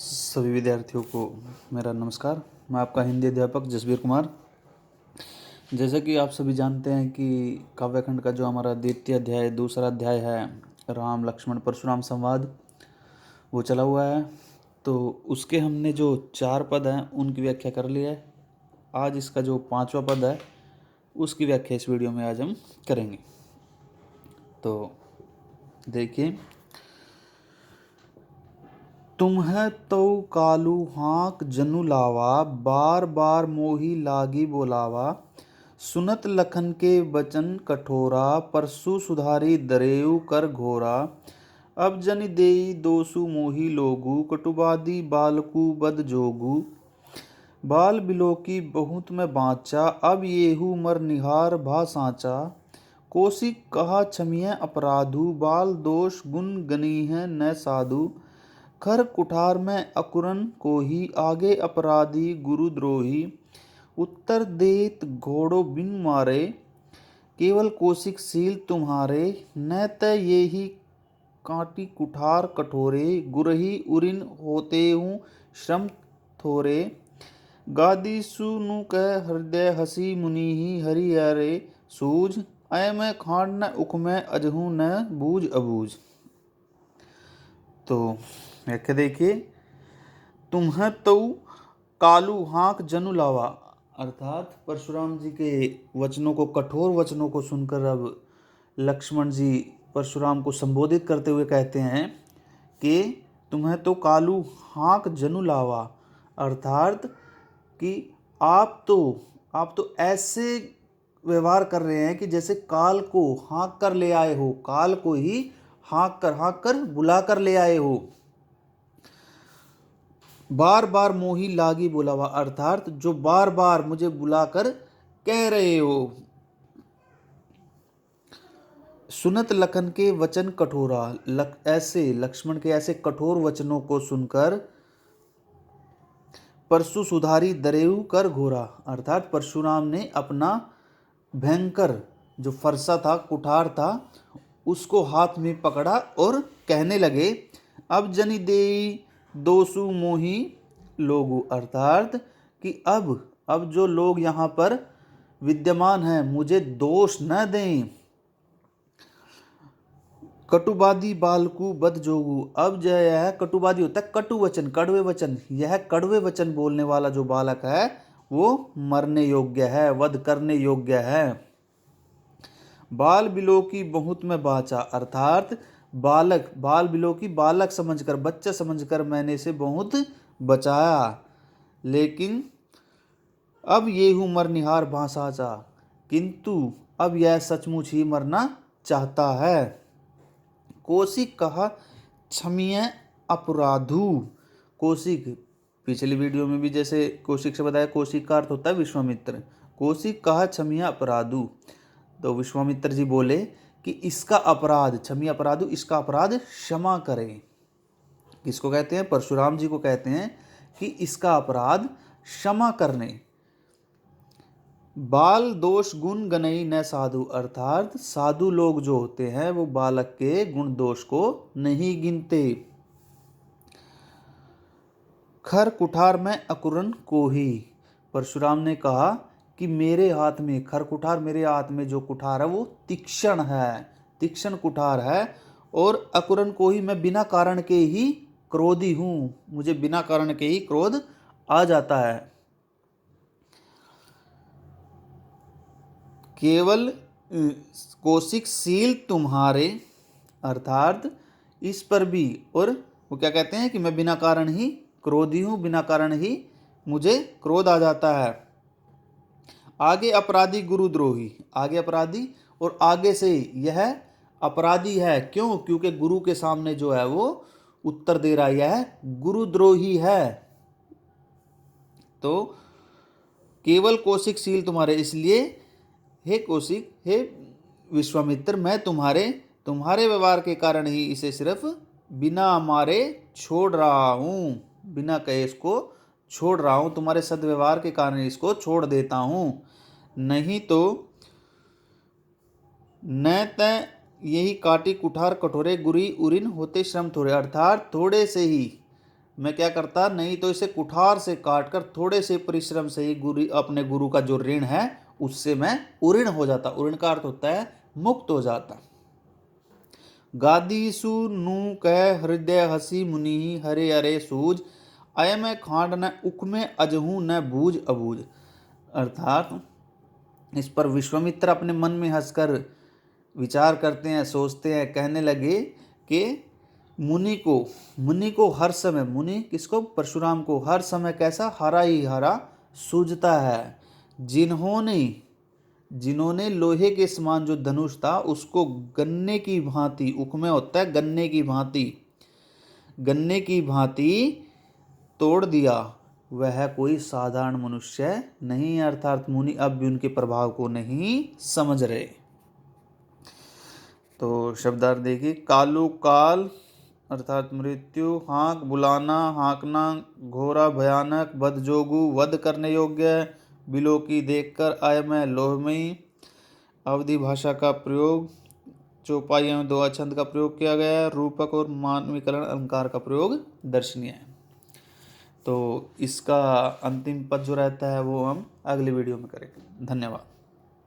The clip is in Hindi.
सभी विद्यार्थियों को मेरा नमस्कार। मैं आपका हिंदी अध्यापक जसबीर कुमार। जैसा कि आप सभी जानते हैं कि काव्यखंड का जो हमारा द्वितीय अध्याय दूसरा अध्याय है राम लक्ष्मण परशुराम संवाद, वो चला हुआ है। तो उसके हमने जो 4 पद हैं उनकी व्याख्या कर ली है। आज इसका जो 5वां पद है उसकी व्याख्या इस वीडियो में आज हम करेंगे। तो देखिए, तुम्हें तो कालू हाँक जनु लावा, बार बार मोही लागी बोलावा। सुनत लखन के बचन कठोरा, परसु सुधारी दरेऊ कर घोरा। अब जनि देई दोसु मोही लोगु, कटुबादी बालकु बद जोगु। बाल बिलोकी बहुत में बाँचा, अब येहू मर निहार भा साँचा। कोशिक कहा क्षमिय अपराधु, बाल दोष गुण गनीह न साधु। खर कुठार में अकुरन को ही, आगे अपराधी गुरुद्रोही। उत्तर देत घोड़ो बिन मारे, केवल कौशिक सील तुम्हारे। न त ये ही कांटी कुठार कठोरे, गुरही उरिन होते हूँ श्रम थोरे। गादी सुनु कह हृदय हसी, मुनि ही हरि अरे सूझ। अय में खांड न उख में अजहू न बूझ अबूझ। तो व्याख्या देखिए, तुम्हें तो कालू हाँक जनु लावा, अर्थात परशुराम जी के वचनों को, कठोर वचनों को सुनकर अब लक्ष्मण जी परशुराम को संबोधित करते हुए कहते हैं कि तुम्हें तो कालू हाँक जनु लावा, अर्थात कि आप तो ऐसे व्यवहार कर रहे हैं कि जैसे काल को हाँक कर ले आए हो, काल को ही हाँक कर बुला कर ले आए हो। बार बार मोही लागी बुलावा, अर्थात जो बार बार मुझे बुलाकर कह रहे हो। सुनत लखन के वचन कठोरा, ऐसे लक्ष्मण के ऐसे कठोर वचनों को सुनकर परशु सुधारी दरेऊ कर घोरा, अर्थात परशुराम ने अपना भयंकर जो फरसा था, कुठार था, उसको हाथ में पकड़ा और कहने लगे, अब जनि देई दोसु मोही लोगु, अर्थात कि अब जो लोग यहाँ पर विद्यमान हैं मुझे दोष न दें। कटुबादी बालकु बद जोगु, अब जो यह कटुबादी होता है कटु वचन, कड़वे वचन, यह कड़वे वचन बोलने वाला जो बालक है वो मरने योग्य है, वध करने योग्य है। बाल बिलोकी बहुत में बाचा, अर्थात बाल बिलोकी बालक समझकर, बच्चा समझकर मैंने इसे बहुत बचाया, लेकिन अब ये हूँ मर निहार भाषाचा, किंतु अब यह सचमुच ही मरना चाहता है। कौशिक कहा क्षमीय अपराधु, कौशिक पिछली वीडियो में भी जैसे कौशिक से बताया, कौशिक का अर्थ होता है विश्वामित्र। कौशिक कहा क्षमीय अपराधु, तो विश्वामित्र जी बोले कि इसका अपराध, क्षमीय अपराधु, इसका अपराध क्षमा करें। किसको कहते हैं? परशुराम जी को कहते हैं कि इसका अपराध क्षमा करने। बाल दोष गुण गनई न साधु, अर्थात साधु लोग जो होते हैं वो बालक के गुण दोष को नहीं गिनते। खर कुठार में अकुरन को ही, परशुराम ने कहा कि मेरे हाथ में खर कुठार, मेरे हाथ में जो कुठार है वो तीक्ष्ण है, तीक्ष्ण कुठार है। और अकुरन को ही, मैं बिना कारण के ही क्रोधी हूँ, मुझे बिना कारण के ही क्रोध आ जाता है। केवल कौशिक सील तुम्हारे, अर्थात इस पर भी, और वो क्या कहते हैं कि मैं बिना कारण ही क्रोधी हूँ, बिना कारण ही मुझे क्रोध आ जाता है। आगे अपराधी गुरुद्रोही, आगे अपराधी और आगे से यह अपराधी है, क्यों? क्योंकि गुरु के सामने जो है वो उत्तर दे रहा है, यह गुरुद्रोही है। तो केवल कौशिक सील तुम्हारे, इसलिए हे कौशिक, हे विश्वामित्र, मैं तुम्हारे व्यवहार के कारण ही इसे सिर्फ बिना मारे छोड़ रहा हूँ, बिना कहे इसको छोड़ रहा हूँ, तुम्हारे सद्व्यवहार के कारण इसको छोड़ देता हूँ। नहीं तो न त यही काटी कुठार कठोरे, गुरी उरिन होते श्रम थोड़े, अर्थात थोड़े से ही मैं क्या करता, नहीं तो इसे कुठार से काटकर थोड़े से परिश्रम से ही अपने गुरु का जो ऋण है उससे मैं उऋण हो जाता। उऋण का अर्थ होता है मुक्त हो जाता। गादीसु नु कह हृदय हसी मुनि हरे हरे सूझ, अय में खांड न उक में अजहू न बूझ अबूझ। अर्थात इस पर विश्वामित्र अपने मन में हंसकर विचार करते हैं, सोचते हैं, कहने लगे कि मुनि को हर समय, मुनि किसको, परशुराम को हर समय कैसा, हरा ही हरा सूझता है। जिन्होंने लोहे के समान जो धनुष था उसको गन्ने की भांति, उक में होता है गन्ने की भांति, गन्ने की भांति तोड़ दिया, वह कोई साधारण मनुष्य नहीं। अर्थात मुनि अब भी उनके प्रभाव को नहीं समझ रहे। तो शब्दार्थ देखिए, कालू काल अर्थात मृत्यु, हाँक बुलाना, हाँकना, घोरा भयानक, बद जोगु वध करने योग्य, बिलोकी देखकर, आय में लोहमयी। अवधि भाषा का प्रयोग, चौपाइयों में 2 छंद का प्रयोग किया गया है। रूपक और मानवीकरण अलंकार का प्रयोग दर्शनीय है। तो इसका अंतिम पद जो रहता है वो हम अगले वीडियो में करेंगे। धन्यवाद।